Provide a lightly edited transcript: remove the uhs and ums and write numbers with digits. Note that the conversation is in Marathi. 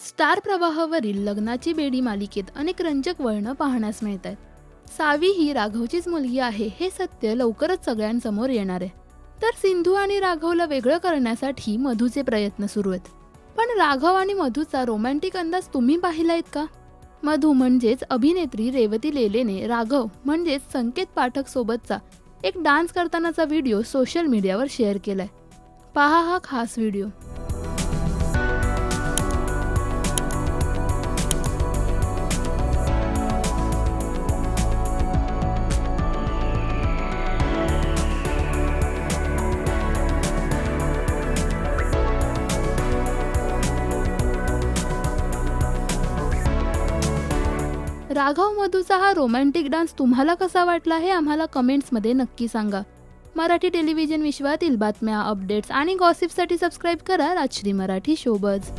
स्टार प्रवाहावरील लग्नाची बेडी मालिकेत अनेक रंजक वळणं पाहण्यास मिळत आहेत. सावी ही राघवचीच मुलगी आहे हे सत्य लवकरच सगळ्यांसमोर येणार आहे. तर सिंधू आणि राघवला वेगळं करण्यासाठी मधूचे प्रयत्न सुरू आहेत. पण राघव आणि मधूचा रोमॅन्टिक अंदाज तुम्ही पाहिलायत का? मधू म्हणजेच अभिनेत्री रेवती लेलेने राघव म्हणजेच संकेत पाठक सोबतचा एक डान्स करतानाचा व्हिडिओ सोशल मीडियावर शेअर केलाय. पहा हा खास व्हिडिओ. राघव मधूचा हा रोमॅन्टिक डान्स तुम्हाला कसा वाटला हे आम्हाला कमेंट्समध्ये नक्की सांगा. मराठी टेलिव्हिजन विश्वातील बातम्या, अपडेट्स आणि गॉसिपसाठी सबस्क्राईब करा राजश्री मराठी शोबज.